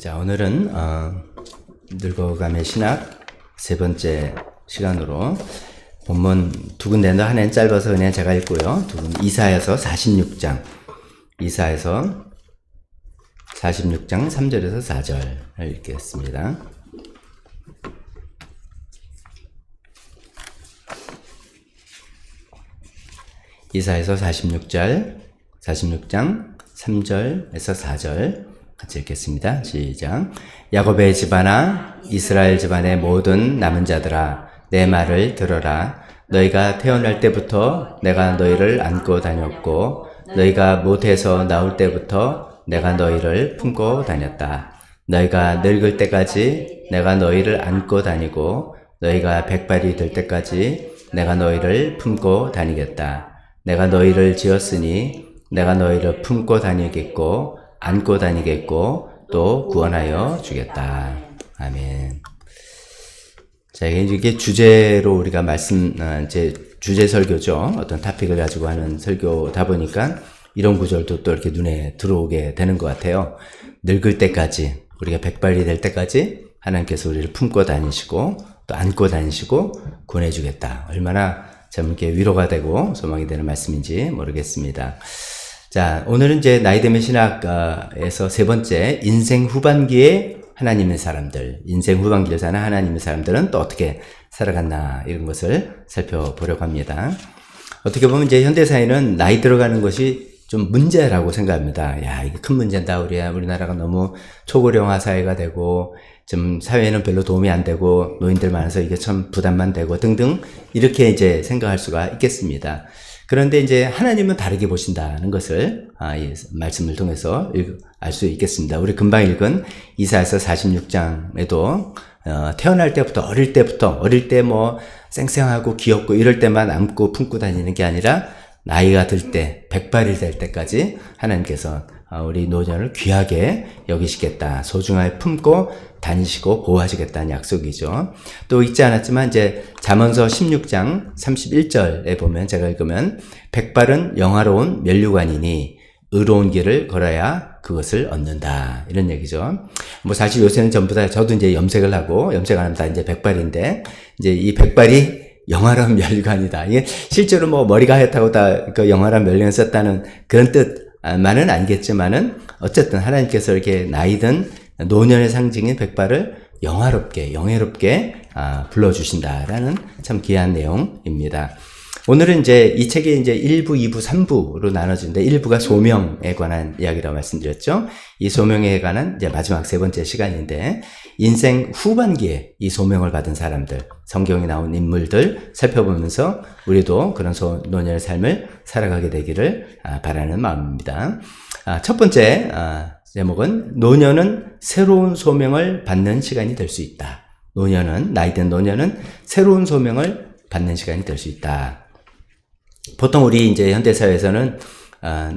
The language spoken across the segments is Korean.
자, 오늘은 늙어감의 신학 세 번째 시간으로 본문 두 군데인데 하나는 짧아서 그냥 제가 읽고요. 두 군 이사야서 46장, 이사야서 46장 3절에서 4절을 읽겠습니다. 이사야서 46장 3절에서 4절 같이 읽겠습니다. 시작. 야곱의 집안아, 이스라엘 집안의 모든 남은 자들아, 내 말을 들어라. 너희가 태어날 때부터 내가 너희를 안고 다녔고, 너희가 모태에서 나올 때부터 내가 너희를 품고 다녔다. 너희가 늙을 때까지 내가 너희를 안고 다니고, 너희가 백발이 될 때까지 내가 너희를 품고 다니겠다. 내가 너희를 지었으니 내가 너희를 품고 다니겠고 안고 다니겠고 또 구원하여 주겠다. 아멘. 자, 이게 주제로 우리가 이제 주제 설교죠. 어떤 토픽을 가지고 하는 설교다 보니까 이런 구절도 또 이렇게 눈에 들어오게 되는 것 같아요. 늙을 때까지, 우리가 백발이 될 때까지 하나님께서 우리를 품고 다니시고 또 안고 다니시고 구원해 주겠다. 얼마나 참 이렇게 위로가 되고 소망이 되는 말씀인지 모르겠습니다. 자, 오늘은 이제 나이듦의 신학에서 세 번째, 인생 후반기에 하나님의 사람들, 인생 후반기를 사는 하나님의 사람들은 또 어떻게 살아갔나, 이런 것을 살펴보려고 합니다. 어떻게 보면 이제 현대사회는 나이 들어가는 것이 좀 문제라고 생각합니다. 야, 이게 큰 문제다. 우리나라가 너무 초고령화 사회가 되고, 좀 사회에는 별로 도움이 안 되고, 노인들 많아서 이게 참 부담만 되고, 등등, 이렇게 이제 생각할 수가 있겠습니다. 그런데 이제 하나님은 다르게 보신다는 것을 이 말씀을 통해서 알 수 있겠습니다. 우리 금방 읽은 이사야서 46장에도 태어날 때부터 어릴 때 뭐 쌩쌩하고 귀엽고 이럴 때만 안고 품고 다니는 게 아니라 나이가 들 때, 백발이 될 때까지 하나님께서 우리 노년을 귀하게 여기시겠다, 소중하게 품고 다니시고 보호하시겠다는 약속이죠. 또 잊지 않았지만 이제 잠언서 16장 31절에 보면, 제가 읽으면 백발은 영화로운 면류관이니 의로운 길을 걸어야 그것을 얻는다, 이런 얘기죠. 뭐 사실 요새는 전부 다, 저도 이제 염색을 하고 염색 안 하면 다 이제 백발인데, 이제 이 백발이 영화로운 면류관이다. 이게 실제로 뭐 머리가 하얗다고 다 그 영화로운 면류관 썼다는 그런 뜻만은 아니겠지만은, 어쨌든 하나님께서 이렇게 나이든 노년의 상징인 백발을 영예롭게 불러주신다라는 참 귀한 내용입니다. 오늘은 이제 이 책이 이제 1부, 2부, 3부로 나눠지는데, 1부가 소명에 관한 이야기라고 말씀드렸죠. 이 소명에 관한 이제 마지막 세 번째 시간인데, 인생 후반기에 이 소명을 받은 사람들, 성경에 나온 인물들 살펴보면서 우리도 그런 노년의 삶을 살아가게 되기를 바라는 마음입니다. 첫 번째 제목은 노년은 새로운 소명을 받는 시간이 될 수 있다. 나이든 노년은 새로운 소명을 받는 시간이 될 수 있다. 보통 우리 이제 현대사회에서는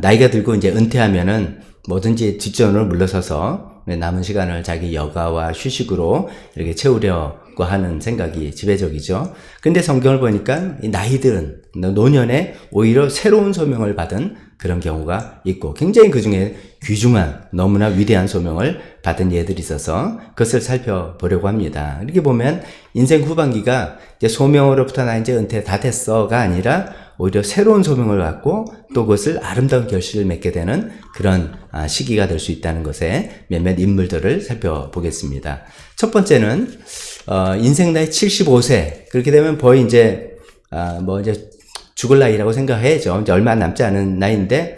나이가 들고 이제 은퇴하면은 뭐든지 뒷전으로 물러서서 남은 시간을 자기 여가와 휴식으로 이렇게 채우려고 하는 생각이 지배적이죠. 근데 성경을 보니까 이 나이들은 노년에 오히려 새로운 소명을 받은 그런 경우가 있고, 굉장히 그 중에 귀중한, 너무나 위대한 소명을 받은 예들이 있어서 그것을 살펴보려고 합니다. 이렇게 보면 인생 후반기가 이제 소명으로부터 나 이제 은퇴 다 됐어가 아니라 오히려 새로운 소명을 받고 또 그것을 아름다운 결실을 맺게 되는 그런 시기가 될 수 있다는 것에 몇몇 인물들을 살펴보겠습니다. 첫 번째는 인생 나이 75세, 그렇게 되면 거의 이제 이제 죽을 나이라고 생각해야죠. 이제 얼마 남지 않은 나이인데,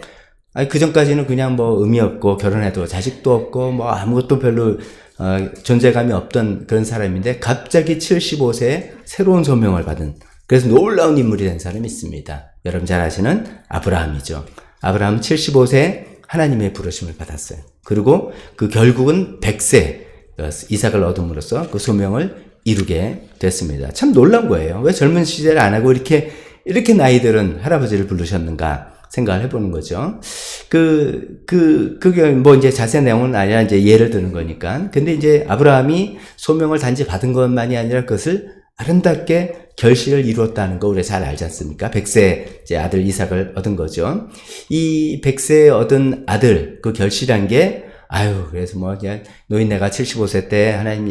그 전까지는 그냥 뭐 의미 없고, 결혼해도 자식도 없고, 뭐 아무것도 별로 존재감이 없던 그런 사람인데, 갑자기 75세에 새로운 소명을 받은, 그래서 놀라운 인물이 된 사람이 있습니다. 여러분 잘 아시는 아브라함이죠. 아브라함 75세에 하나님의 부르심을 받았어요. 그리고 그 결국은 100세 이삭을 얻음으로써 그 소명을 이루게 됐습니다. 참 놀라운 거예요. 왜 젊은 시절에 안 하고 이렇게 나이들은 할아버지를 부르셨는가 생각을 해보는 거죠. 그게 뭐 이제 자세한 내용은 아니라 이제 예를 드는 거니까. 근데 이제 아브라함이 소명을 단지 받은 것만이 아니라 그것을 아름답게 결실을 이루었다는 거 우리가 잘 알지 않습니까? 100세 이제 아들 이삭을 얻은 거죠. 이 100세에 얻은 아들, 그 결실한 게 그래서 뭐, 그냥 노인네가 75세 때 하나님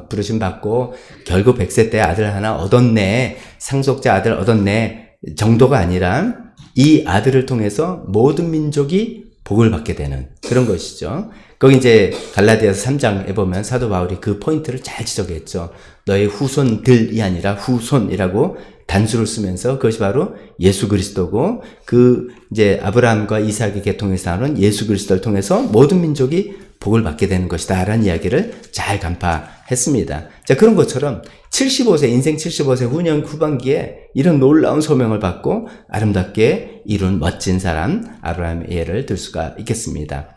부르심 받고 결국 100세 때 아들 하나 얻었네. 상속자 아들 얻었네. 정도가 아니라 이 아들을 통해서 모든 민족이 복을 받게 되는 그런 것이죠. 거기 이제 갈라디아서 3장에 보면 사도 바울이 그 포인트를 잘 지적했죠. 너의 후손들이 아니라 후손이라고 단수를 쓰면서 그것이 바로 예수 그리스도고 그 이제 아브라함과 이삭의 계통에서 나오는 예수 그리스도를 통해서 모든 민족이 복을 받게 되는 것이다 라는 이야기를 잘 간파했습니다. 자, 그런 것처럼 75세, 인생 75세 후반기에 이런 놀라운 소명을 받고 아름답게 이룬 멋진 사람 아브라함의 예를 들 수가 있겠습니다.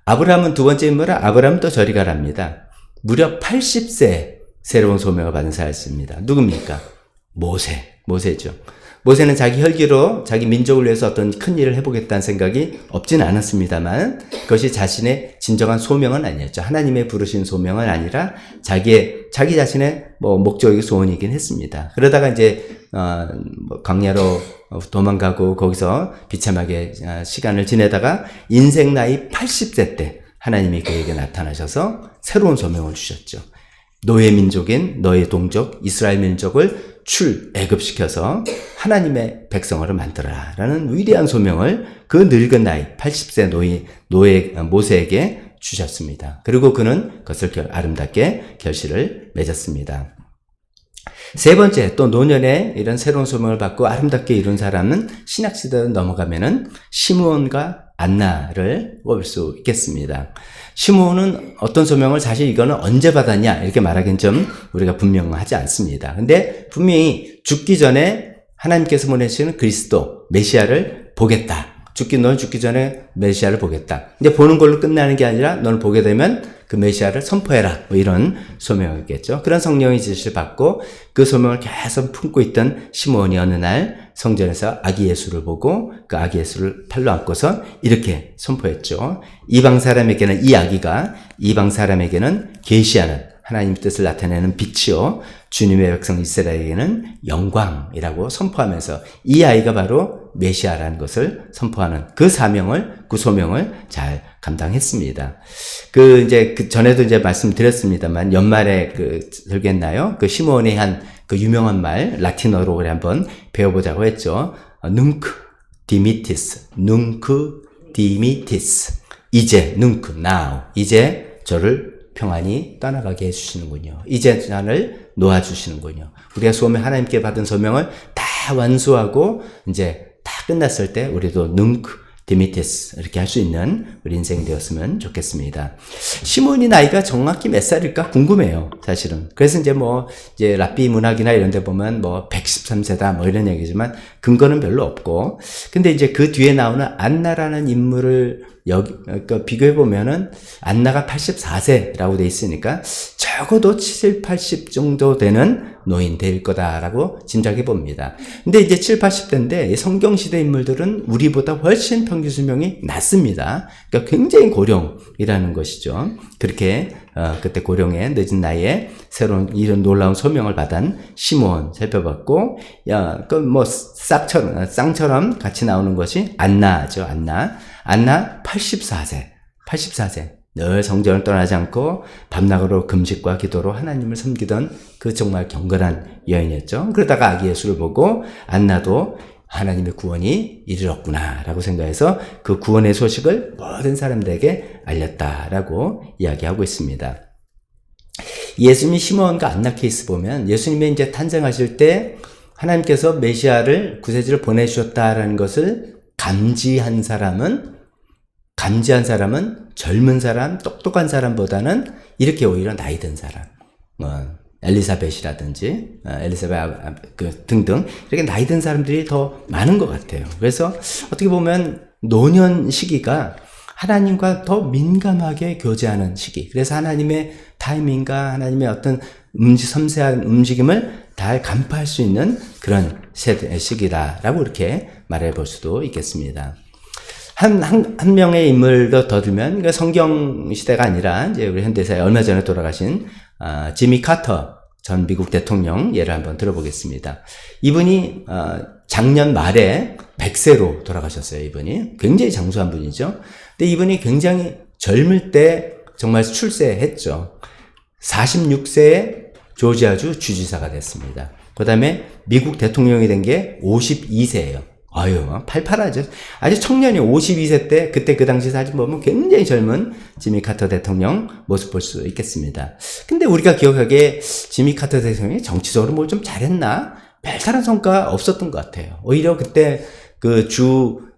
아브라함은 두 번째 인물은 아브라함도 저리 가랍니다. 무려 80세 새로운 소명을 받은 사람입니다. 누굽니까? 모세죠. 모세는 자기 혈기로 자기 민족을 위해서 어떤 큰 일을 해보겠다는 생각이 없지는 않았습니다만 그것이 자신의 진정한 소명은 아니었죠. 하나님의 부르신 소명은 아니라 자기 자신의 목적이고 소원이긴 했습니다. 그러다가 이제 광야로 도망가고 거기서 비참하게 시간을 지내다가 인생 나이 80세 때 하나님이 그에게 나타나셔서 새로운 소명을 주셨죠. 너의 민족인 너의 동족 이스라엘 민족을 출애굽시켜서 하나님의 백성으로 만들어라 라는 위대한 소명을 그 늙은 나이 80세 노예 모세에게 주셨습니다. 그리고 그는 그것을 아름답게 결실을 맺었습니다. 세 번째, 또 노년에 이런 새로운 소명을 받고 아름답게 이룬 사람은 신약시대로 넘어가면은 시므온과 안나를 뽑을 수 있겠습니다. 시므온은 어떤 소명을 사실 이거는 언제 받았냐 이렇게 말하기는 좀 우리가 분명하지 않습니다. 근데 분명히 죽기 전에 하나님께서 보내시는 그리스도 메시아를 보겠다. 너는 죽기 전에 메시아를 보겠다. 근데 보는 걸로 끝나는 게 아니라 너는 보게 되면 그 메시아를 선포해라. 뭐 이런 소명이겠죠. 그런 성령의 지시를 받고 그 소명을 계속 품고 있던 시므온이 어느 날 성전에서 아기 예수를 보고 그 아기 예수를 팔로 안고서 이렇게 선포했죠. 이방 사람에게는 이 아기가 이방 사람에게는 계시하는 하나님의 뜻을 나타내는 빛이요 주님의 백성 이스라엘에게는 영광이라고 선포하면서 이 아이가 바로 메시아라는 것을 선포하는 그 소명을 잘 감당했습니다. 전에도 이제 말씀드렸습니다만 연말에 설교했나요? 시므온이 한 그 유명한 말 라틴어로 우리 한번 배워보자고 했죠. Nunc dimittis. 이제 now. 이제 저를 평안히 떠나가게 해주시는군요. 이제 나를 놓아주시는군요. 우리가 하나님께 받은 소명을 다 완수하고 이제 다 끝났을 때 우리도 Nunc dimittis 이렇게 할 수 있는 우리 인생 되었으면 좋겠습니다. 시므온이 나이가 정확히 몇 살일까 궁금해요, 사실은. 그래서 이제 랍비 문학이나 이런 데 보면 113세다 이런 얘기지만 근거는 별로 없고. 근데 이제 그 뒤에 나오는 안나라는 인물을 비교해 보면은 안나가 84세라고 돼 있으니까 적어도 70, 80 정도 되는 노인 될 거다라고 짐작해 봅니다. 근데 이제 7, 80대인데 성경시대 인물들은 우리보다 훨씬 평균 수명이 낮습니다. 그러니까 굉장히 고령이라는 것이죠. 그렇게 그때 고령의 늦은 나이에 새로운 이런 놀라운 소명을 받은 시므온 살펴봤고, 쌍처럼 같이 나오는 것이 안나죠. 안나 84세. 늘 성전을 떠나지 않고 밤낮으로 금식과 기도로 하나님을 섬기던 그 정말 경건한 여인이었죠. 그러다가 아기 예수를 보고 안나도 하나님의 구원이 이르렀구나 라고 생각해서 그 구원의 소식을 모든 사람들에게 알렸다라고 이야기하고 있습니다. 예수님이 시므온과 안나 케이스 보면 예수님이 이제 탄생하실 때 하나님께서 메시아를 구세주를 보내주셨다라는 것을 감지한 사람은 젊은 사람, 똑똑한 사람보다는 이렇게 오히려 나이 든 사람, 엘리사벳이라든지, 등등, 이렇게 나이 든 사람들이 더 많은 것 같아요. 그래서 어떻게 보면 노년 시기가 하나님과 더 민감하게 교제하는 시기. 그래서 하나님의 타이밍과 하나님의 어떤 섬세한 움직임을 잘 간파할 수 있는 그런 시기다라고 이렇게 말해 볼 수도 있겠습니다. 한 명의 인물도 더 들면, 성경 시대가 아니라, 이제 우리 현대사에 얼마 전에 돌아가신, 지미 카터 전 미국 대통령 예를 한번 들어보겠습니다. 이분이, 작년 말에 100세로 돌아가셨어요, 이분이. 굉장히 장수한 분이죠. 근데 이분이 굉장히 젊을 때 정말 출세했죠. 46세에 조지아주 주지사가 됐습니다. 그 다음에 미국 대통령이 된 게 52세예요. 아유, 팔팔하죠. 아주 청년이 52세 때, 그때 그 당시 사진 보면 굉장히 젊은 지미 카터 대통령 모습 볼 수 있겠습니다. 근데 우리가 기억하기에 지미 카터 대통령이 정치적으로 뭘 좀 잘했나? 별다른 성과 없었던 것 같아요. 오히려 그때 그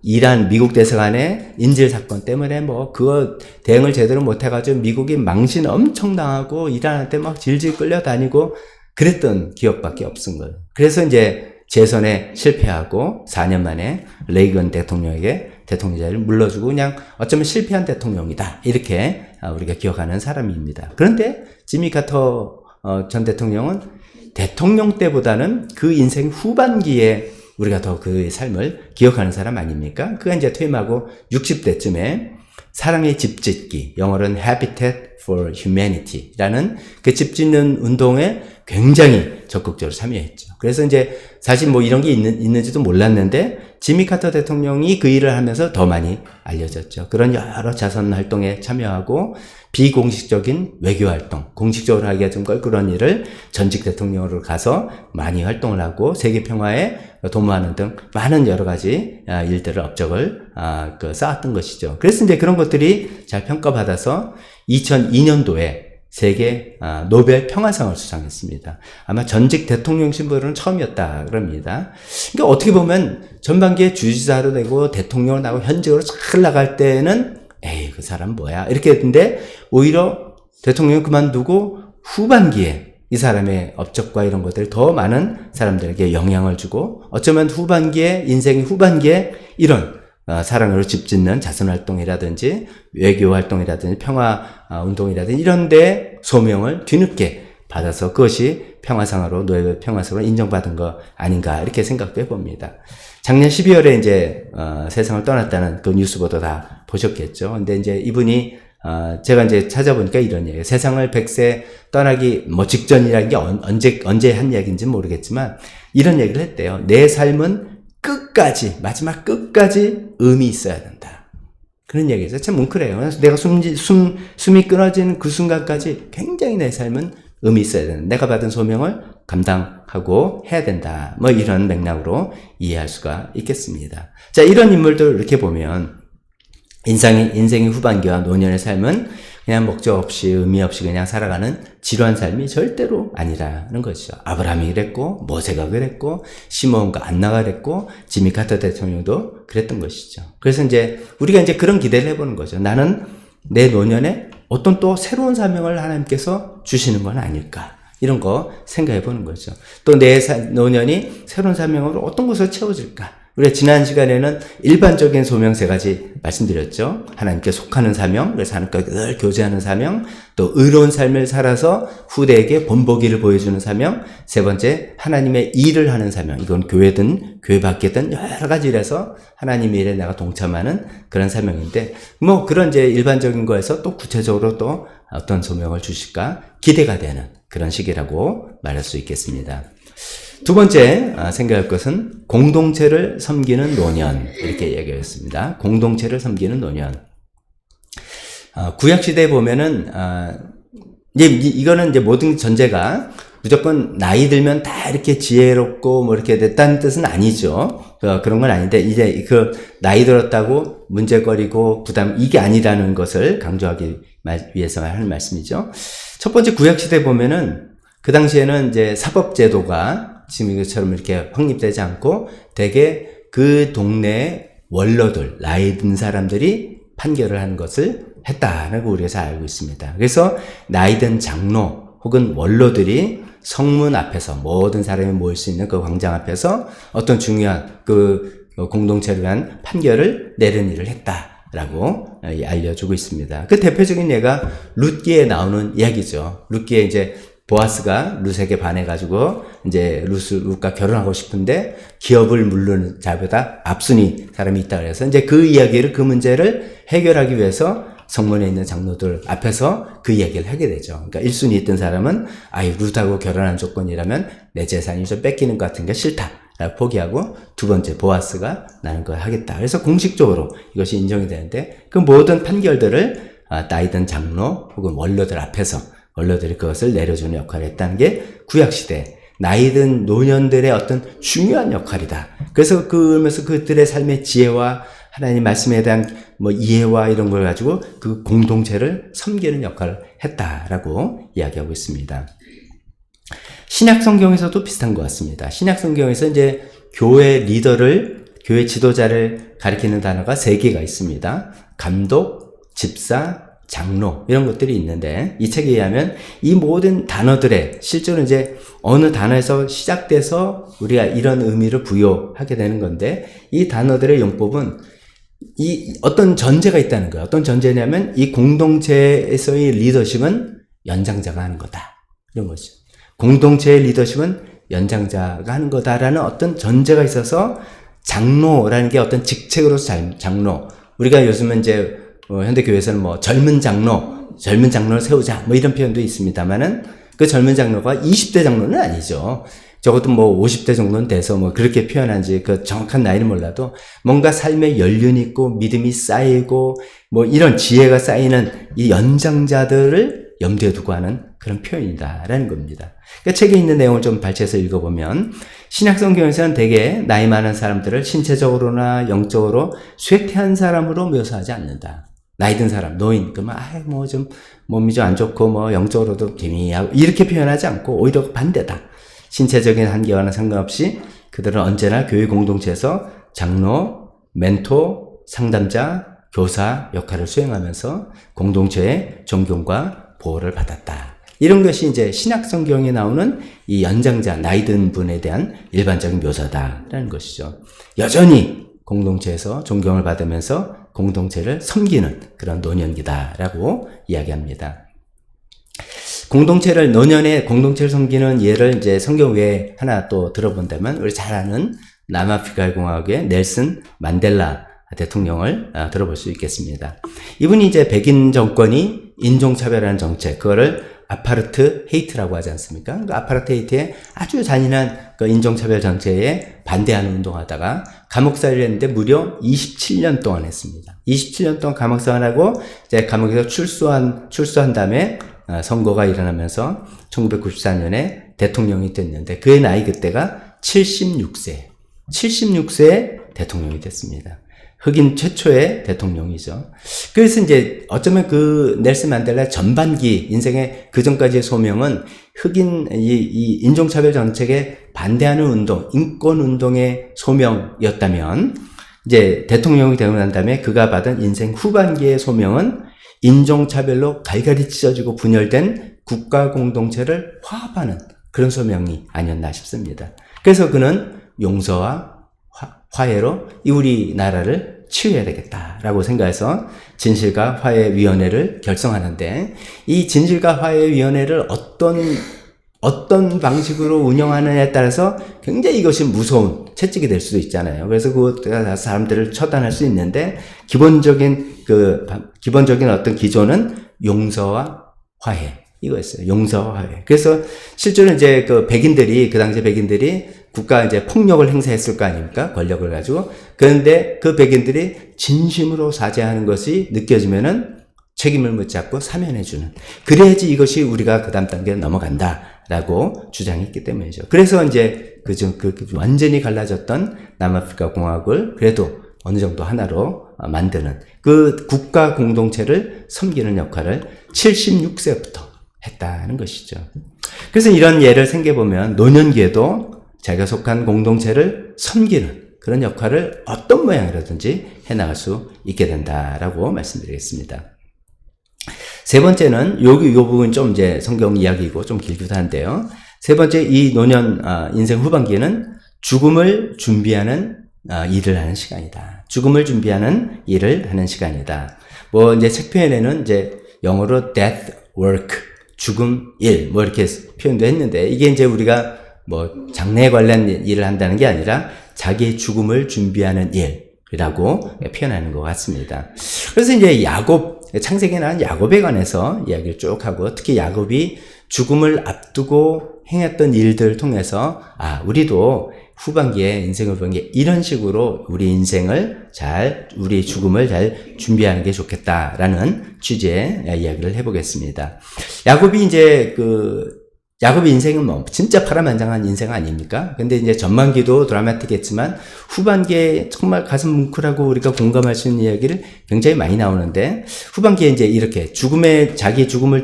이란 미국 대사관의 인질 사건 때문에 그거 대응을 제대로 못해가지고 미국이 망신 엄청 당하고 이란한테 막 질질 끌려다니고 그랬던 기억밖에 없은 거예요. 그래서 이제 재선에 실패하고 4년 만에 레이건 대통령에게 대통령자를 물러주고 그냥 어쩌면 실패한 대통령이다. 이렇게 우리가 기억하는 사람입니다. 그런데 지미 카터 전 대통령은 대통령 때보다는 그 인생 후반기에 우리가 더 그의 삶을 기억하는 사람 아닙니까? 그가 이제 퇴임하고 60대쯤에 사랑의 집 짓기, 영어로는 Habitat for Humanity라는 그 집 짓는 운동에 굉장히 적극적으로 참여했죠. 그래서 이제 사실 이런 게 있는지도 몰랐는데 지미 카터 대통령이 그 일을 하면서 더 많이 알려졌죠. 그런 여러 자선 활동에 참여하고 비공식적인 외교 활동, 공식적으로 하기가 좀 껄끄러운 일을 전직 대통령으로 가서 많이 활동을 하고 세계 평화에 도모하는 등 많은 여러 가지 일들을 업적을 쌓았던 것이죠. 그래서 이제 그런 것들이 잘 평가받아서 2002년도에 세계 노벨 평화상을 수상했습니다. 아마 전직 대통령 신분으로는 처음이었다 그럽니다. 그러니까 어떻게 보면 전반기에 주지사로 되고 대통령을 나고 현직으로 잘 나갈 때는 에이 그 사람 뭐야 이렇게 했는데 오히려 대통령 그만두고 후반기에 이 사람의 업적과 이런 것들이 더 많은 사람들에게 영향을 주고 어쩌면 인생의 후반기에 이런 사랑으로 집 짓는 자선활동이라든지 외교활동이라든지 평화운동이라든지 이런 데 소명을 뒤늦게 받아서 그것이 평화상으로 노벨 평화상으로 인정받은 거 아닌가 이렇게 생각도 해봅니다. 작년 12월에 이제 세상을 떠났다는 그 뉴스 보도 다 보셨겠죠. 근데 이제 이분이 제가 이제 찾아보니까 이런 얘기예요. 세상을 100세 떠나기 직전이라는 게 언제 한 얘기인지 모르겠지만 이런 얘기를 했대요. 내 삶은 마지막 끝까지 의미 있어야 된다. 그런 얘기죠. 참 뭉클해요. 그래서 내가 숨이 끊어지는 그 순간까지 굉장히 내 삶은 의미 있어야 된다. 내가 받은 소명을 감당하고 해야 된다. 이런 맥락으로 이해할 수가 있겠습니다. 자, 이런 인물들 이렇게 보면 인생의 후반기와 노년의 삶은 그냥 목적 없이 의미 없이 그냥 살아가는 지루한 삶이 절대로 아니라는 것이죠. 아브라함이 그랬고 모세가 그랬고 시몬과 안나가 그랬고 지미 카터 대통령도 그랬던 것이죠. 그래서 이제 우리가 이제 그런 기대를 해보는 거죠. 나는 내 노년에 어떤 또 새로운 사명을 하나님께서 주시는 건 아닐까. 이런 거 생각해 보는 거죠. 또 내 노년이 새로운 사명으로 어떤 것을 채워질까. 우리가 지난 시간에는 일반적인 소명 3가지 말씀드렸죠. 하나님께 속하는 사명, 그래서 하나님과 늘 교제하는 사명, 또 의로운 삶을 살아서 후대에게 본보기를 보여주는 사명, 3번째 하나님의 일을 하는 사명. 이건 교회든 교회 밖이든 여러 가지 일에서 하나님의 일에 내가 동참하는 그런 사명인데 그런 이제 일반적인 거에서 또 구체적으로 또 어떤 소명을 주실까 기대가 되는 그런 시기라고 말할 수 있겠습니다. 두 번째 생각할 것은 공동체를 섬기는 노년 이렇게 얘기했습니다. 공동체를 섬기는 노년. 구약시대에 보면은 이거는 이제 모든 전제가 무조건 나이 들면 다 이렇게 지혜롭고 이렇게 됐다는 뜻은 아니죠. 그런 건 아닌데 이제 그 나이 들었다고 문제거리고 부담 이게 아니라는 것을 강조하기 위해서 하는 말씀이죠. 첫 번째 구약시대에 보면은 그 당시에는 이제 사법제도가 지금 이것처럼 이렇게 확립되지 않고 대개 그 동네 원로들, 나이 든 사람들이 판결을 하는 것을 했다라고 우리가 잘 알고 있습니다. 그래서 나이 든 장로 혹은 원로들이 성문 앞에서 모든 사람이 모일 수 있는 그 광장 앞에서 어떤 중요한 그 공동체를 위한 판결을 내리는 일을 했다라고 알려주고 있습니다. 그 대표적인 예가 룻기에 나오는 이야기죠. 룻기에 이제 보아스가 룻에게 반해가지고 이제 룻과 결혼하고 싶은데 기업을 물르는 자보다 앞순위 사람이 있다 그래서 이제 그 이야기를 그 문제를 해결하기 위해서 성문에 있는 장로들 앞에서 그 이야기를 하게 되죠. 그러니까 1순위 있던 사람은 룻하고 결혼한 조건이라면 내 재산이 좀 뺏기는 것 같은 게 싫다. 포기하고 두 번째 보아스가 나는 그걸 하겠다. 그래서 공식적으로 이것이 인정이 되는데 그 모든 판결들을 나이든 장로 혹은 원로들 앞에서 원로들이 그것을 내려주는 역할을 했다는 게 구약시대 나이든 노년들의 어떤 중요한 역할이다. 그래서 그러면서 그들의 삶의 지혜와 하나님 말씀에 대한 이해와 이런 걸 가지고 그 공동체를 섬기는 역할을 했다라고 이야기하고 있습니다. 신약 성경에서도 비슷한 것 같습니다. 신약 성경에서 이제 교회 리더를, 교회 지도자를 가리키는 단어가 3개가 있습니다. 감독, 집사, 장로 이런 것들이 있는데 이 책에 의하면 이 모든 단어들의 실제로 이제 어느 단어에서 시작돼서 우리가 이런 의미를 부여하게 되는 건데 이 단어들의 용법은 이 어떤 전제가 있다는 거예요. 어떤 전제냐면 이 공동체에서의 리더십은 연장자가 하는 거다. 이런 거죠. 공동체의 리더십은 연장자가 하는 거다라는 어떤 전제가 있어서 장로라는 게 어떤 직책으로서 장로. 우리가 요즘은 이제 현대교회에서는 젊은 장로를 세우자 이런 표현도 있습니다만은 그 젊은 장로가 20대 장로는 아니죠. 적어도 50대 정도는 돼서 그렇게 표현한지 그 정확한 나이는 몰라도 뭔가 삶에 연륜이 있고 믿음이 쌓이고 이런 지혜가 쌓이는 이 연장자들을 염두에 두고 하는 그런 표현이다라는 겁니다. 그러니까 책에 있는 내용을 좀 발췌해서 읽어보면 신약 성경에서는 대개 나이 많은 사람들을 신체적으로나 영적으로 쇠퇴한 사람으로 묘사하지 않는다. 나이 든 사람, 노인, 그러면 좀 몸이 좀 안 좋고 영적으로도 개미하고 이렇게 표현하지 않고 오히려 반대다. 신체적인 한계와는 상관없이 그들은 언제나 교회 공동체에서 장로, 멘토, 상담자, 교사 역할을 수행하면서 공동체의 존경과 보호를 받았다. 이런 것이 이제 신약 성경에 나오는 이 연장자, 나이 든 분에 대한 일반적인 묘사다라는 것이죠. 여전히 공동체에서 존경을 받으면서 공동체를 섬기는 그런 노년기다라고 이야기합니다. 노년의 공동체를 섬기는 예를 이제 성경 외에 하나 또 들어본다면 우리 잘 아는 남아프리카 공화국의 넬슨 만델라 대통령을 들어볼 수 있겠습니다. 이분이 이제 백인 정권이 인종차별하는 정책, 그거를 아파르트 헤이트라고 하지 않습니까? 그 아파르트 헤이트의 아주 잔인한 그 인종차별 정책에 반대하는 운동하다가 감옥살이를 했는데 무려 27년 동안 했습니다. 27년 동안 감옥살이하고 이제 감옥에서 출소한 다음에 선거가 일어나면서 1994년에 대통령이 됐는데 그의 나이 그때가 76세에 대통령이 됐습니다. 흑인 최초의 대통령이죠. 그래서 이제 어쩌면 그 넬슨 만델라의 전반기 인생의 그 전까지의 소명은 흑인 이 인종차별 정책에 반대하는 운동, 인권 운동의 소명이었다면 이제 대통령이 되고 난 다음에 그가 받은 인생 후반기의 소명은 인종차별로 갈갈이 찢어지고 분열된 국가 공동체를 화합하는 그런 소명이 아니었나 싶습니다. 그래서 그는 용서와 화해로 이 우리나라를 치유해야 되겠다라고 생각해서 진실과 화해위원회를 결성하는데 이 진실과 화해위원회를 어떤 방식으로 운영하느냐에 따라서 굉장히 이것이 무서운 채찍이 될 수도 있잖아요. 그래서 그것가 사람들을 처단할 수 있는데 기본적인 어떤 기조는 용서와 화해 이거였어요. 용서와 화해. 그래서 실제로 이제 그 당시 백인들이 국가 이제 폭력을 행사했을 거 아닙니까? 권력을 가지고. 그런데 그 백인들이 진심으로 사죄하는 것이 느껴지면은 책임을 묻지 않고 사면해주는. 그래야지 이것이 우리가 그 다음 단계로 넘어간다라고 주장했기 때문이죠. 그래서 이제 완전히 갈라졌던 남아프리카 공화국을 그래도 어느 정도 하나로 만드는 그 국가 공동체를 섬기는 역할을 76세부터 했다는 것이죠. 그래서 이런 예를 생각해보면 노년기에도 자기가 속한 공동체를 섬기는 그런 역할을 어떤 모양이라든지 해나갈 수 있게 된다라고 말씀드리겠습니다. 세 번째는 요 부분 좀 이제 성경 이야기이고 좀 길기도 한데요. 세 번째 이 노년 인생 후반기에는 죽음을 준비하는 일을 하는 시간이다. 죽음을 준비하는 일을 하는 시간이다. 이제 책 표현에는 이제 영어로 death work, 죽음 일, 이렇게 표현도 했는데, 이게 이제 우리가 장례에 관련 일을 한다는 게 아니라 자기의 죽음을 준비하는 일이라고 표현하는 것 같습니다. 그래서 이제 창세기에 나온 야곱에 관해서 이야기를 쭉 하고, 특히 야곱이 죽음을 앞두고 행했던 일들을 통해서, 우리도 후반기에 인생을 보는 게 이런 식으로 우리 인생을 우리 죽음을 잘 준비하는 게 좋겠다라는 취지의 이야기를 해보겠습니다. 야곱이 이제 야곱의 인생은 뭐 진짜 파란만장한 인생 아닙니까? 근데 이제 전반기도 드라마틱했지만 후반기에 정말 가슴 뭉클하고 우리가 공감할 수 있는 이야기를 굉장히 많이 나오는데, 후반기에 이제 이렇게 자기 죽음을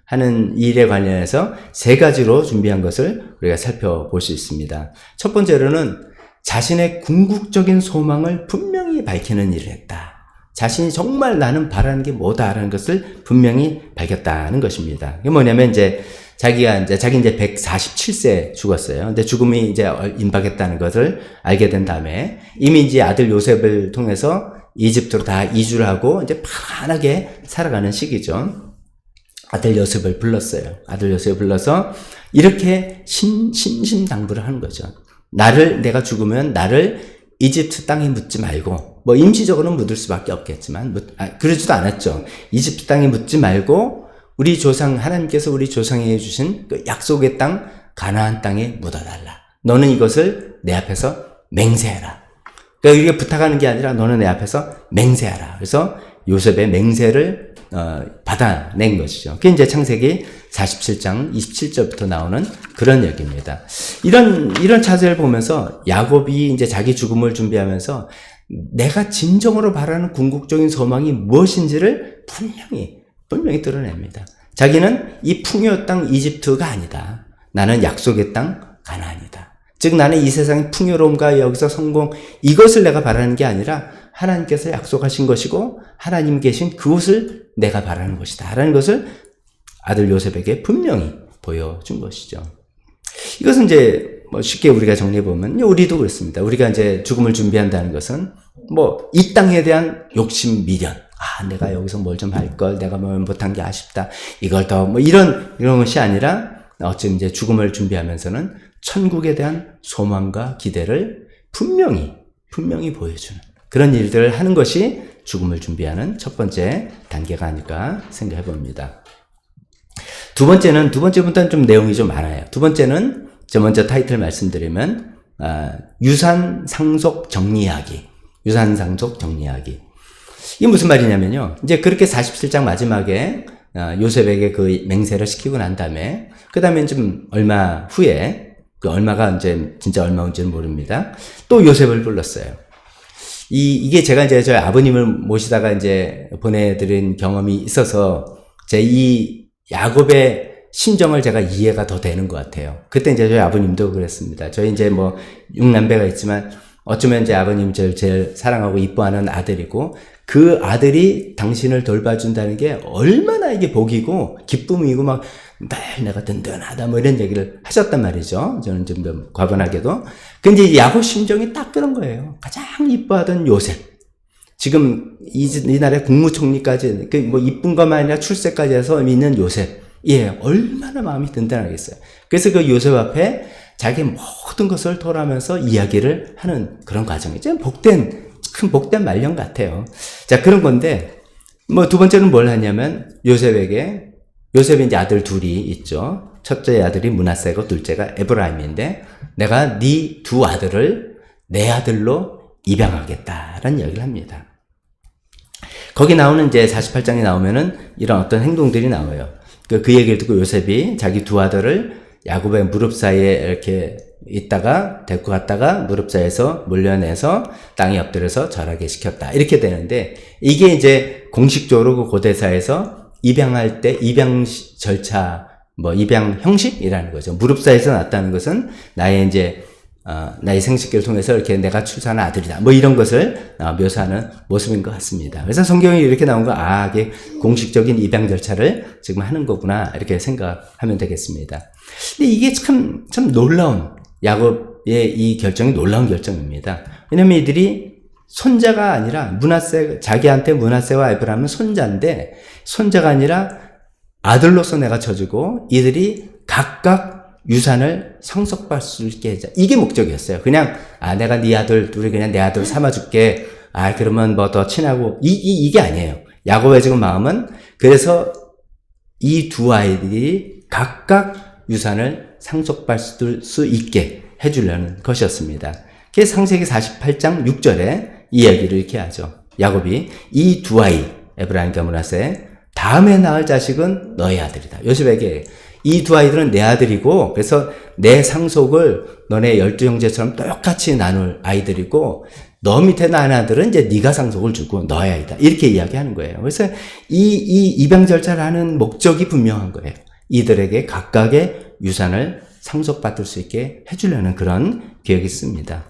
하는 일에 관련해서 세 가지로 준비한 것을 우리가 살펴볼 수 있습니다. 첫 번째로는 자신의 궁극적인 소망을 분명히 밝히는 일을 했다. 자신이 정말 나는 바라는 게 뭐다라는 것을 분명히 밝혔다는 것입니다. 이게 뭐냐면 자기 이제 147세 죽었어요. 근데 죽음이 이제 임박했다는 것을 알게 된 다음에 이미 이제 아들 요셉을 통해서 이집트로 다 이주를 하고 이제 편안하게 살아가는 시기죠. 아들 요셉을 불렀어요. 아들 요셉을 불러서 이렇게 신신당부를 하는 거죠. 내가 죽으면 나를 이집트 땅에 묻지 말고, 뭐 임시적으로는 묻을 수밖에 없겠지만, 그러지도 않았죠. 이집트 땅에 묻지 말고 하나님께서 우리 조상에게 주신 그 약속의 땅, 가나안 땅에 묻어달라. 너는 이것을 내 앞에서 맹세해라. 그러니까 이게 부탁하는 게 아니라 너는 내 앞에서 맹세하라. 그래서 요셉의 맹세를 받아낸 것이죠. 그게 이제 창세기 47장 27절부터 나오는 그런 얘기입니다. 이런 차세를 보면서 야곱이 이제 자기 죽음을 준비하면서 내가 진정으로 바라는 궁극적인 소망이 무엇인지를 분명히 드러냅니다. 자기는 이 풍요 땅 이집트가 아니다. 나는 약속의 땅 가나안이다. 즉 나는 이 세상의 풍요로움과 여기서 성공, 이것을 내가 바라는 게 아니라 하나님께서 약속하신 것이고 하나님 계신 그곳을 내가 바라는 것이다 라는 것을 아들 요셉에게 분명히 보여준 것이죠. 이것은 이제 뭐 쉽게 우리가 정리해보면 우리도 그렇습니다. 우리가 이제 죽음을 준비한다는 것은 뭐 이 땅에 대한 욕심 미련, 내가 여기서 뭘 좀 할 걸, 내가 뭘 못한 게 아쉽다, 이걸 더 뭐 이런 것이 아니라 어쨌든 이제 죽음을 준비하면서는 천국에 대한 소망과 기대를 분명히 보여주는 그런 일들을 하는 것이 죽음을 준비하는 첫 번째 단계가 아닐까 생각해 봅니다. 두 번째부터는 좀 내용이 좀 많아요. 두 번째는 저 먼저 타이틀 말씀드리면 유산 상속 정리하기. 이게 무슨 말이냐면요. 이제 그렇게 47장 마지막에 요셉에게 그 맹세를 시키고 난 다음에 그 다음에 좀 얼마 후에 그 얼마가 이제 진짜 얼마인지는 모릅니다. 또 요셉을 불렀어요. 이게 제가 이제 저희 아버님을 모시다가 이제 보내드린 경험이 있어서 이 야곱의 심정을 제가 이해가 더 되는 것 같아요. 그때 이제 저희 아버님도 그랬습니다. 저희 이제 뭐 6남매가 있지만 어쩌면 이제 아버님 제일 사랑하고 이뻐하는 아들이고 그 아들이 당신을 돌봐준다는 게 얼마나 이게 복이고 기쁨이고 막 날 내가 든든하다 뭐 이런 얘기를 하셨단 말이죠. 저는 좀 더 과분하게도. 근데 야곱 심정이 딱 그런 거예요. 가장 이뻐하던 요셉. 지금 이 나라의 국무총리까지 뭐 이쁜 것만 아니라 출세까지 해서 있는 요셉. 예, 얼마나 마음이 든든하겠어요. 그래서 그 요셉 앞에 자기 모든 것을 토로하면서 이야기를 하는 그런 과정이죠. 큰 복된 말년 같아요. 자, 그런 건데, 뭐 두 번째는 뭘 하냐면, 요셉이 이제 아들 둘이 있죠. 첫째 아들이 므낫세고 둘째가 에브라임인데, 내가 네 두 아들을 내 아들로 입양하겠다라는 이야기를 합니다. 거기 나오는 이제 48장에 나오면은 이런 어떤 행동들이 나와요. 그 얘기를 듣고 요셉이 자기 두 아들을 야곱의 무릎 사이에 이렇게 있다가 데리고 갔다가 무릎 사이에서 물려내서 땅에 엎드려서 절하게 시켰다. 이렇게 되는데 이게 이제 공식적으로 그 고대사에서 입양할 때 입양 절차, 뭐 입양 형식이라는 거죠. 무릎 사이에서 낳았다는 것은 나의 생식기를 통해서 이렇게 내가 출산한 아들이다. 뭐 이런 것을 묘사하는 모습인 것 같습니다. 그래서 성경이 이렇게 나온 거, 이게 공식적인 입양 절차를 지금 하는 거구나. 이렇게 생각하면 되겠습니다. 근데 이게 참 놀라운, 야곱의 이 결정이 놀라운 결정입니다. 왜냐면 이들이 손자가 아니라 자기한테 므낫세와 에브라임은 손자인데, 손자가 아니라 아들로서 내가 쳐주고, 이들이 각각 유산을 상속받을 수 있게 하자. 이게 목적이었어요. 그냥, 내가 네 아들, 우리 그냥 내 아들 삼아줄게. 그러면 뭐 더 친하고, 이게 아니에요. 야곱의 지금 마음은, 그래서 이 두 아이들이 각각 유산을 상속받을 수 있게, 해주려는 것이었습니다. 그게 창세기 48장 6절에 이야기를 이렇게 하죠. 야곱이 이 두 아이, 에브라임과 므낫세, 다음에 낳을 자식은 너의 아들이다. 요셉에게 이 두 아이들은 내 아들이고, 그래서 내 상속을 너네 12형제처럼 똑같이 나눌 아이들이고, 너 밑에 난 아들은 이제 네가 상속을 주고 너의 아이다. 이렇게 이야기하는 거예요. 그래서 이 입양 절차를 하는 목적이 분명한 거예요. 이들에게 각각의 유산을 상속받을 수 있게 해주려는 그런 계획이 있습니다.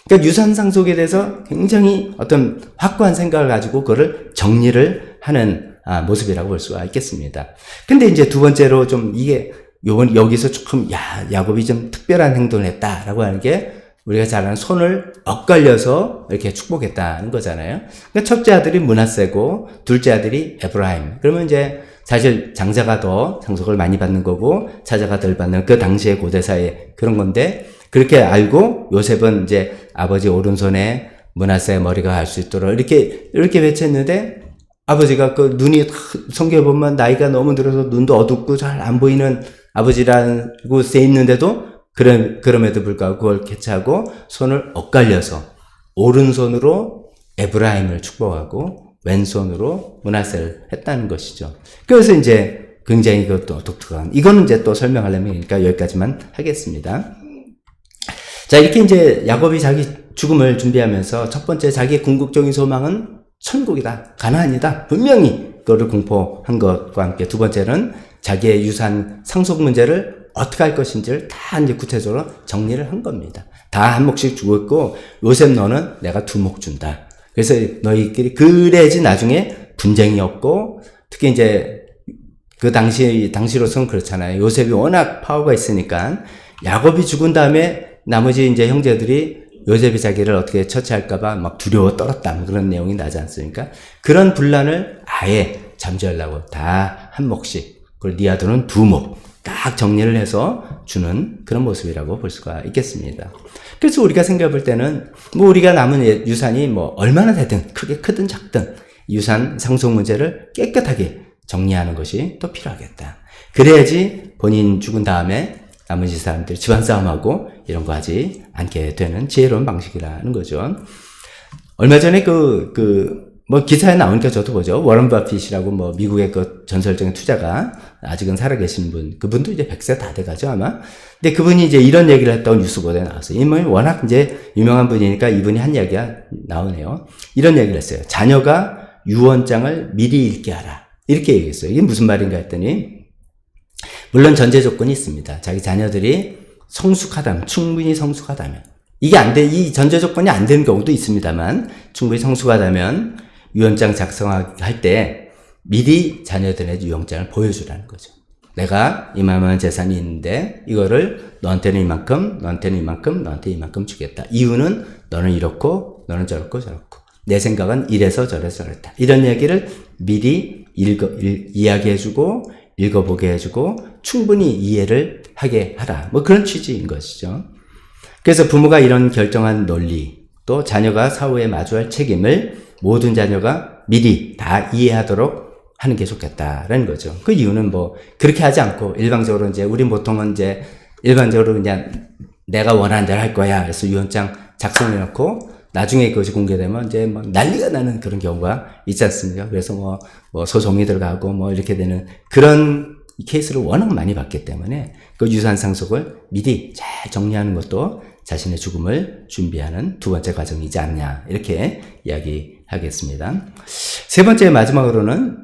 그러니까 유산 상속에 대해서 굉장히 어떤 확고한 생각을 가지고 그거를 정리를 하는 모습이라고 볼 수가 있겠습니다. 근데 이제 두 번째로 좀 이게 여기서 조금 야곱이 좀 특별한 행동을 했다라고 하는 게 우리가 잘 아는 손을 엇갈려서 이렇게 축복했다는 거잖아요. 그러니까 첫째 아들이 므낫세고 둘째 아들이 에브라임. 그러면 이제 사실 장자가 더 상속을 많이 받는 거고 차자가 덜 받는 그 당시의 고대사의 그런 건데, 그렇게 알고 요셉은 이제 아버지 오른손에 므낫세의 머리가 갈 수 있도록 이렇게 외쳤는데, 아버지가 그 눈이 성경에 보면 나이가 너무 들어서 눈도 어둡고 잘 안 보이는 아버지라고 써 있는데도 그럼에도 불구하고 그걸 캐치하고 손을 엇갈려서 오른손으로 에브라임을 축복하고 왼손으로 므낫세를 했다는 것이죠. 그래서 이제 굉장히 그것도 독특한, 이거는 이제 또 설명하려면 그러니까 여기까지만 하겠습니다. 자, 이렇게 이제 야곱이 자기 죽음을 준비하면서 첫 번째 자기의 궁극적인 소망은 천국이다, 가나안이다, 분명히 그거를 공포한 것과 함께 두 번째는 자기의 유산 상속 문제를 어떻게 할 것인지를 다 이제 구체적으로 정리를 한 겁니다. 다 한 몫씩 주고 있고, 요셉 너는 내가 두 몫 준다. 그래서 너희끼리 그래야지 나중에 분쟁이 없고, 특히 이제 그 당시로서는 그렇잖아요. 요셉이 워낙 파워가 있으니까 야곱이 죽은 다음에 나머지 이제 형제들이 요셉이 자기를 어떻게 처치할까봐 막 두려워 떨었다, 뭐 그런 내용이 나지 않습니까? 그런 분란을 아예 잠재우려고 다 한 몫씩, 그리고 네 아들은 두 몫 딱 정리를 해서 주는 그런 모습이라고 볼 수가 있겠습니다. 그래서 우리가 생각해 볼 때는 뭐 우리가 남은 유산이 뭐 얼마나 되든 크게 크든 작든 유산 상속 문제를 깨끗하게 정리하는 것이 또 필요하겠다. 그래야지 본인 죽은 다음에 나머지 사람들이 집안 싸움하고 이런 거 하지 않게 되는 지혜로운 방식이라는 거죠. 얼마 전에 뭐 기사에 나오니까 저도 보죠. 워런 버핏이라고 뭐 미국의 그 전설적인 투자가 아직은 살아계신 분, 그분도 이제 100세 다 돼가죠 아마. 근데 그분이 이제 이런 얘기를 했다고 뉴스 보도에 나왔어요. 이분이 워낙 이제 유명한 분이니까 이분이 한 이야기가 나오네요. 이런 얘기를 했어요. 자녀가 유언장을 미리 읽게 하라, 이렇게 얘기했어요. 이게 무슨 말인가 했더니, 물론 전제 조건이 있습니다. 자기 자녀들이 성숙하다면, 충분히 성숙하다면, 이 전제 조건이 안 되는 경우도 있습니다만, 충분히 성숙하다면 유언장 작성할 때 미리 자녀들의 유언장을 보여주라는 거죠. 내가 이만한 재산이 있는데 이거를 너한테는 이만큼, 너한테는 이만큼, 너한테 이만큼 주겠다. 이유는 너는 이렇고 너는 저렇고 저렇고 내 생각은 이래서 저래서 저랬다. 이런 얘기를 미리 이야기해주고 읽어보게 해주고 충분히 이해를 하게 하라. 뭐 그런 취지인 것이죠. 그래서 부모가 이런 결정한 논리, 또 자녀가 사후에 마주할 책임을 모든 자녀가 미리 다 이해하도록 하는 게 좋겠다라는 거죠. 그 이유는 뭐 그렇게 하지 않고 일방적으로 이제 우리 보통은 이제 일반적으로 그냥 내가 원하는 대로 할 거야. 그래서 유언장 작성해 놓고 나중에 그것이 공개되면 이제 막 난리가 나는 그런 경우가 있지 않습니까? 그래서 뭐 소송이 들어가고 뭐 이렇게 되는 그런 케이스를 워낙 많이 봤기 때문에 그 유산 상속을 미리 잘 정리하는 것도 자신의 죽음을 준비하는 두 번째 과정이지 않냐, 이렇게 이야기하겠습니다. 세 번째 마지막으로는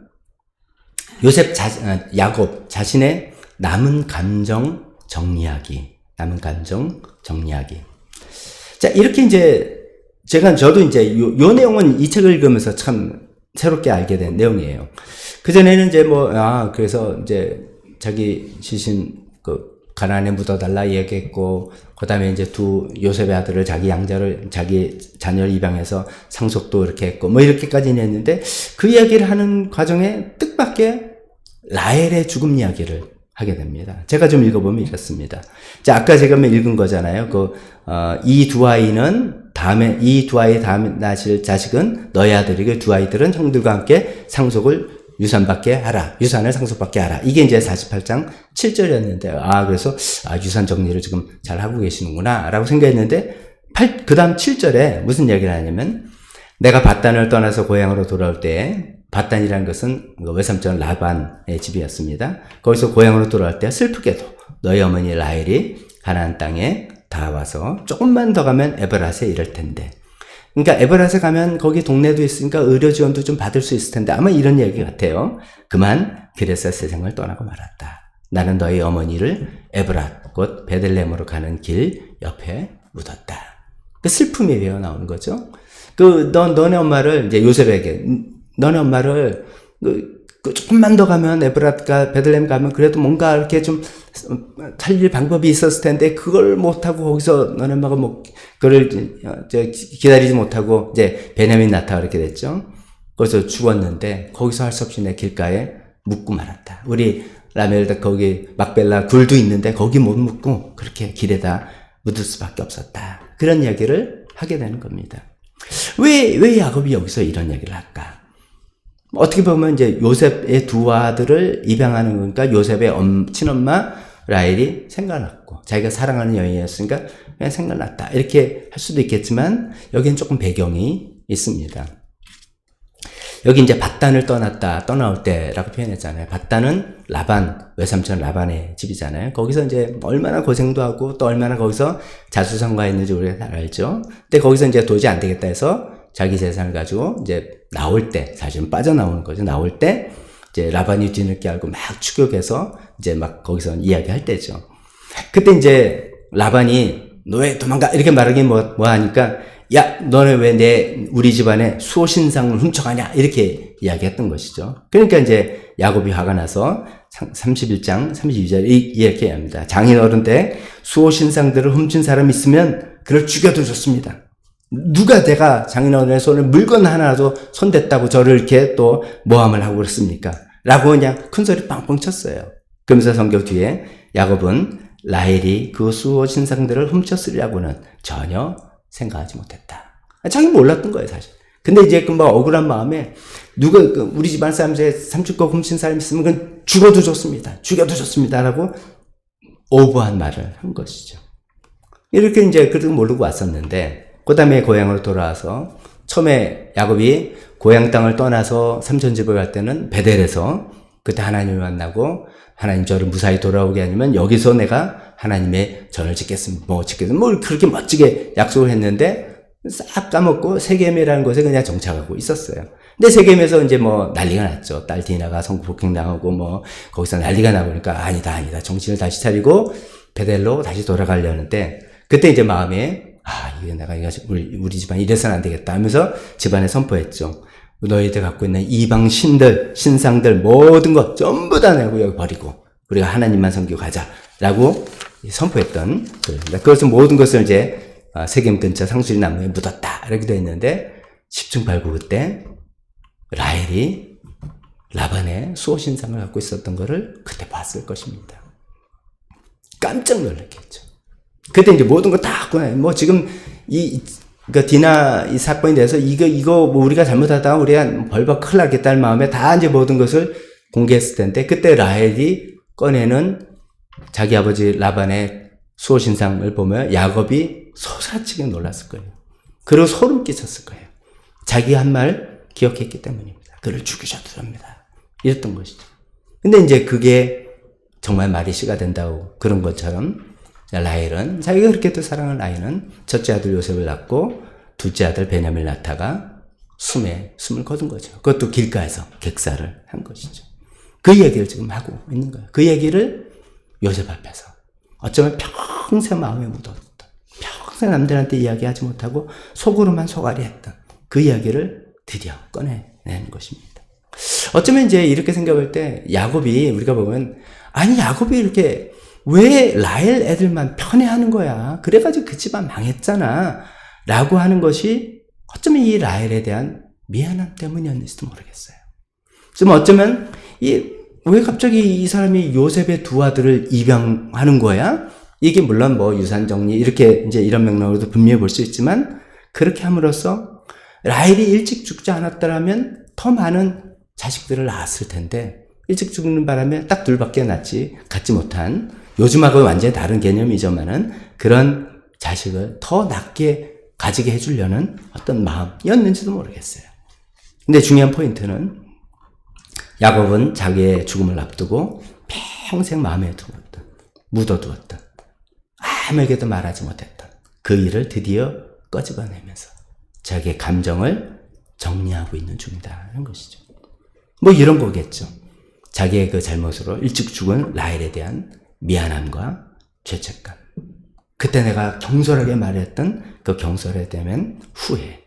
야곱 자신의 남은 감정 정리하기. 자, 이렇게 이제 저도 이제 요 내용은 이 책을 읽으면서 참 새롭게 알게 된 내용이에요. 그전에는 이제 그래서 이제 자기 시신 가나안에 묻어달라 얘기했고, 그 다음에 이제 요셉의 아들을 자기 자녀를 입양해서 상속도 이렇게 했고, 뭐 이렇게까지는 했는데, 그 이야기를 하는 과정에 뜻밖의 라헬의 죽음 이야기를 하게 됩니다. 제가 좀 읽어보면 이렇습니다. 자, 아까 제가 읽은 거잖아요. 이 두 아이의 다음에 낳으실 자식은 너희 아들이고 두 아이들은 형들과 함께 상속을 유산받게 하라. 유산을 상속받게 하라. 이게 이제 48장 7절이었는데, 그래서, 유산 정리를 지금 잘 하고 계시는구나. 라고 생각했는데, 그 다음 7절에 무슨 얘기를 하냐면, 내가 밧단을 떠나서 고향으로 돌아올 때, 밧단이라는 것은 외삼촌 라반의 집이었습니다. 거기서 고향으로 돌아올 때 슬프게도 너희 어머니 라헬이 가나안 땅에 다 와서 조금만 더 가면 에브랏에 이를 텐데. 그러니까 에브랏에 가면 거기 동네도 있으니까 의료 지원도 좀 받을 수 있을 텐데 아마 이런 얘기 같아요. 그만 그래서 세상을 떠나고 말았다. 나는 너희 어머니를 에브랏 곧 베들레헴으로 가는 길 옆에 묻었다. 그 슬픔이 배어 나오는 거죠. 너네 엄마를 이제 요셉에게 너네 엄마를 조금만 더 가면 에브랏가 베들레헴 가면 그래도 뭔가 이렇게 좀 살릴 방법이 있었을 텐데 그걸 못하고 거기서 너네 엄마가 그걸 기다리지 못하고 이제 베냐민 나타가 이렇게 됐죠. 거기서 죽었는데 거기서 할 수 없이 내 길가에 묻고 말았다. 우리 라멜다 거기 막벨라 굴도 있는데 거기 못 묻고 그렇게 길에다 묻을 수밖에 없었다. 그런 이야기를 하게 되는 겁니다. 왜 야곱이 여기서 이런 얘기를 할까? 어떻게 보면 이제 요셉의 두 아들을 입양하는 거니까 요셉의 친엄마 라헬이 생각났고 자기가 사랑하는 여인이었으니까 그냥 생각났다 이렇게 할 수도 있겠지만 여기는 조금 배경이 있습니다. 여기 이제 밧단을 떠나올 때라고 표현했잖아요. 밧단은 라반, 외삼촌 라반의 집이잖아요. 거기서 이제 얼마나 고생도 하고 또 얼마나 거기서 자수성가했는지 우리가 잘 알죠. 근데 거기서 이제 도저히 안 되겠다 해서 자기 재산을 가지고 이제 나올 때, 사실은 빠져나오는 거죠. 나올 때 이제 라반이 뒤늦게 알고 막 추격해서 이제 막 거기서 이야기할 때죠. 그때 이제 라반이 너 왜 도망가? 이렇게 말하기 뭐 하니까 야, 너네 왜 우리 집안에 수호신상을 훔쳐가냐? 이렇게 이야기했던 것이죠. 그러니까 이제 야곱이 화가 나서 31장 32절 이렇게 합니다. 장인어른 때 수호신상들을 훔친 사람 있으면 그를 죽여도 좋습니다. 누가 내가 장인어른의 손에 물건 하나라도 손댔다고 저를 이렇게 또 모함을 하고 그랬습니까? 라고 그냥 큰 소리 빵빵 쳤어요. 그러면서 성경 뒤에 야곱은 라헬이 그 수호신상들을 훔쳤으리라고는 전혀 생각하지 못했다. 자기 몰랐던 거예요, 사실. 근데 이제 그 억울한 마음에 누가 우리 집안 사람 중에 삼촌거 훔친 사람 있으면 그건 죽어도 좋습니다. 죽여도 좋습니다라고 오버한 말을 한 것이죠. 이렇게 이제 그래도 모르고 왔었는데 그 다음에 고향으로 돌아와서 처음에 야곱이 고향 땅을 떠나서 삼촌 집을 갈 때는 베델에서 그때 하나님을 만나고 하나님 저를 무사히 돌아오게 하면 여기서 내가 하나님의 전을 짓겠습니다. 뭘 그렇게 멋지게 약속을 했는데 싹 까먹고 세겜이라는 곳에 그냥 정착하고 있었어요. 근데 세겜에서 이제 난리가 났죠. 딸 디나가 성폭행 당하고 거기서 난리가 나고 그러니까 아니다. 정신을 다시 차리고 베델로 다시 돌아가려는데 그때 이제 마음에 이게 내가 우리 집안 이래서는 안 되겠다 하면서 집안에 선포했죠. 너희들 갖고 있는 이방 신상들 모든 것 전부 다 내고 여기 버리고 우리가 하나님만 섬기고 가자라고 선포했던 그입니다. 그래서 모든 것을 이제 세겜 근처 상수리 나무에 묻었다 이렇게 되어 있는데 10중 8구 때 라헬이 라반의 수호신상을 갖고 있었던 것을 그때 봤을 것입니다. 깜짝 놀랐겠죠. 그때 이제 모든 거 다 지금 디나 이 사건에 대해서 이거 우리가 잘못하다가 우리가 벌벌 큰일 나겠다는 마음에 다 이제 모든 것을 공개했을 텐데 그때 라헬이 꺼내는 자기 아버지 라반의 수호신상을 보면 야곱이 소사치게 놀랐을 거예요. 그리고 소름 끼쳤을 거예요. 자기 한 말 기억했기 때문입니다. 그를 죽이셔도 됩니다. 이랬던 것이죠. 근데 이제 그게 정말 말이 씨가 된다고 그런 것처럼 라헬은 자기가 그렇게 또 사랑하는 라헬은 첫째 아들 요셉을 낳고 둘째 아들 베냐민을 낳다가 숨을 거둔 거죠. 그것도 길가에서 객사를 한 것이죠. 그 얘기를 지금 하고 있는 거예요. 그 얘기를 요셉 앞에서 어쩌면 평생 마음에 묻었던 평생 남들한테 이야기하지 못하고 속으로만 소갈이 했던 그 이야기를 드디어 꺼내내는 것입니다. 어쩌면 이제 이렇게 생각할 때 야곱이 우리가 보면 야곱이 이렇게 왜 라헬 애들만 편애하는 거야? 그래가지고 그 집안 망했잖아. 라고 하는 것이 어쩌면 이 라헬에 대한 미안함 때문이었는지도 모르겠어요. 좀 어쩌면 왜 갑자기 이 사람이 요셉의 두 아들을 입양하는 거야? 이게 물론 유산 정리 이렇게 이제 이런 맥락으로도 분명히 볼 수 있지만 그렇게 함으로써 라헬이 일찍 죽지 않았더라면 더 많은 자식들을 낳았을 텐데 일찍 죽는 바람에 딱 둘밖에 갖지 못한, 요즘하고 완전히 다른 개념이지만은 그런 자식을 더 낫게 가지게 해주려는 어떤 마음이었는지도 모르겠어요. 근데 중요한 포인트는 야곱은 자기의 죽음을 앞두고 평생 마음에 묻어두었던, 아무에게도 말하지 못했던 그 일을 드디어 꺼집어내면서 자기의 감정을 정리하고 있는 중이다 하는 것이죠. 뭐 이런 거겠죠. 자기의 그 잘못으로 일찍 죽은 라헬에 대한 미안함과 죄책감, 그때 내가 경솔하게 말했던 그 경솔에 대한 후회,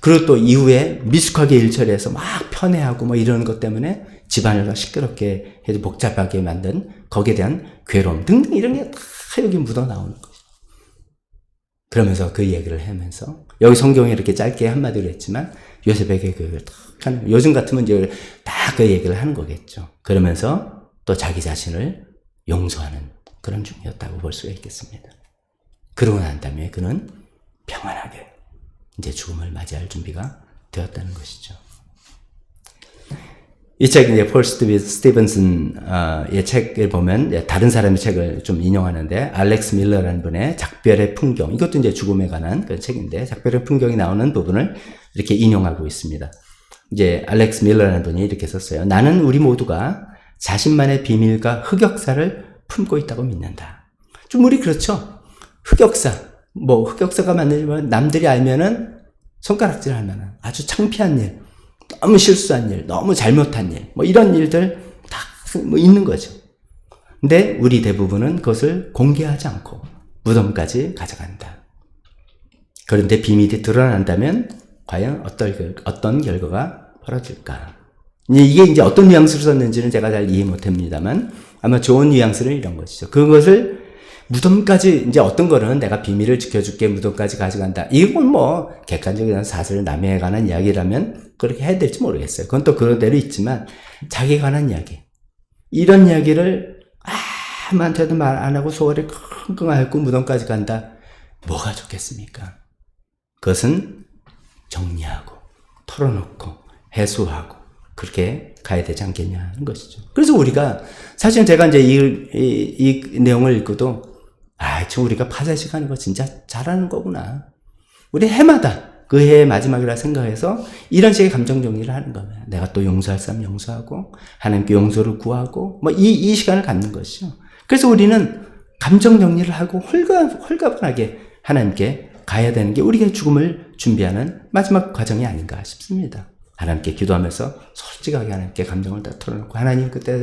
그리고 또 이후에 미숙하게 일처리해서 막 편애하고 뭐 이런 것 때문에 집안을 시끄럽게 해서 복잡하게 만든 거기에 대한 괴로움 등등 이런 게 다 여기 묻어 나오는 거죠. 그러면서 그 얘기를 하면서 여기 성경에 이렇게 짧게 한마디로 했지만 요셉에게 그 하는, 요즘 같으면 이제 다 그 얘기를 하는 거겠죠. 그러면서 또 자기 자신을 용서하는 그런 중이었다고 볼 수가 있겠습니다. 그러고 난 다음에 그는 평안하게 이제 죽음을 맞이할 준비가 되었다는 것이죠. 이 책 이제 폴 스티븐슨의 책을 보면 다른 사람의 책을 좀 인용하는데, 알렉스 밀러라는 분의 작별의 풍경, 이것도 이제 죽음에 관한 그 책인데 작별의 풍경이 나오는 부분을 이렇게 인용하고 있습니다. 이제 알렉스 밀러라는 분이 이렇게 썼어요. 나는 우리 모두가 자신만의 비밀과 흑역사를 품고 있다고 믿는다. 좀 우리 그렇죠? 흑역사가 맞는지만 남들이 알면은 손가락질 할 만한 아주 창피한 일, 너무 실수한 일, 너무 잘못한 일, 뭐 이런 일들 다 뭐 있는 거죠. 근데 우리 대부분은 그것을 공개하지 않고 무덤까지 가져간다. 그런데 비밀이 드러난다면 과연 어떤 결과가 벌어질까? 이게 이제 어떤 뉘앙스로 썼는지는 제가 잘 이해 못합니다만 아마 좋은 뉘앙스는 이런 것이죠. 그것을 무덤까지, 이제 어떤 거는 내가 비밀을 지켜줄게 무덤까지 가져간다. 이건 뭐 객관적인 사실, 남에 관한 이야기라면 그렇게 해야 될지 모르겠어요. 그건 또 그런 대로 있지만 자기에 관한 이야기, 이런 이야기를 아무한테도 말 안 하고 소홀히 끙끙 앓고 무덤까지 간다. 뭐가 좋겠습니까? 그것은 정리하고 털어놓고 해소하고 그렇게 가야 되지 않겠냐 하는 것이죠. 그래서 우리가 사실 제가 이제 이 내용을 읽고도 참 우리가 파쇄식 하는 거 진짜 잘하는 거구나. 우리 해마다 그 해의 마지막이라 생각해서 이런 식의 감정 정리를 하는 거예요. 내가 또 용서할 사람 용서하고 하나님께 용서를 구하고 뭐 이 시간을 갖는 것이죠. 그래서 우리는 감정 정리를 하고 홀가분하게 하나님께 가야 되는 게 우리가 죽음을 준비하는 마지막 과정이 아닌가 싶습니다. 하나님께 기도하면서 솔직하게 하나님께 감정을 다 털어놓고, 하나님 그때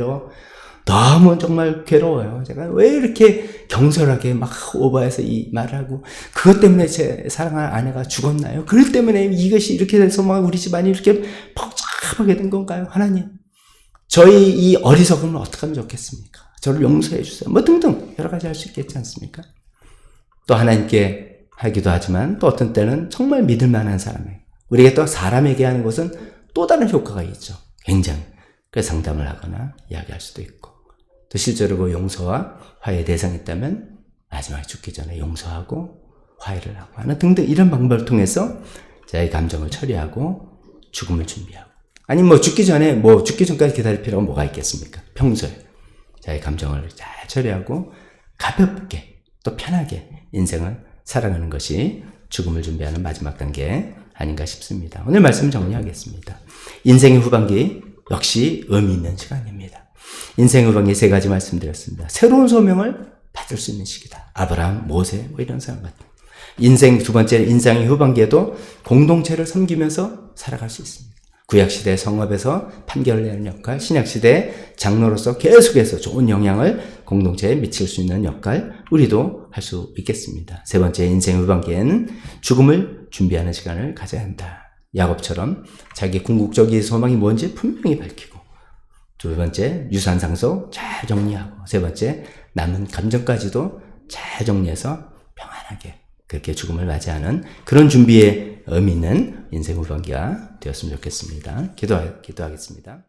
너무 정말 괴로워요. 제가 왜 이렇게 경솔하게 막 오버해서 이 말을 하고, 그것 때문에 제 사랑하는 아내가 죽었나요? 그것 때문에 이것이 이렇게 돼서 막 우리 집안이 이렇게 복잡하게 된 건가요? 하나님, 저희 이 어리석음을 어떻게 하면 좋겠습니까? 저를 용서해 주세요. 뭐 등등 여러 가지 할 수 있겠지 않습니까? 또 하나님께 하기도 하지만 또 어떤 때는 정말 믿을 만한 사람에게, 우리가 또 사람에게 하는 것은 또 다른 효과가 있죠. 굉장히. 그래서 상담을 하거나 이야기할 수도 있고, 또 실제로 그 용서와 화해의 대상이 있다면 마지막에 죽기 전에 용서하고 화해를 하고 하는 등등 이런 방법을 통해서 자기 감정을 처리하고 죽음을 준비하고, 아니 뭐 죽기 전까지 기다릴 필요가 뭐가 있겠습니까? 평소에 자기 감정을 잘 처리하고 가볍게 또 편하게 인생을 살아가는 것이 죽음을 준비하는 마지막 단계 아닌가 싶습니다. 오늘 말씀 정리하겠습니다. 인생의 후반기 역시 의미 있는 시간입니다. 인생의 후반기 3가지 말씀드렸습니다. 새로운 소명을 받을 수 있는 시기다. 아브라함, 모세 뭐 이런 사람 같은. 두 번째 인생의 후반기에도 공동체를 섬기면서 살아갈 수 있습니다. 구약시대 성읍에서 판결을 내는 역할, 신약시대 장로로서 계속해서 좋은 영향을 공동체에 미칠 수 있는 역할, 우리도 할 수 있겠습니다. 세 번째, 인생 후반기에는 죽음을 준비하는 시간을 가져야 한다. 야곱처럼 자기 궁극적인 소망이 뭔지 분명히 밝히고, 두 번째, 유산상속 잘 정리하고, 세 번째, 남은 감정까지도 잘 정리해서 평안하게 그렇게 죽음을 맞이하는 그런 준비에 의미 있는 인생 후반기가 되었으면 좋겠습니다. 기도하겠습니다.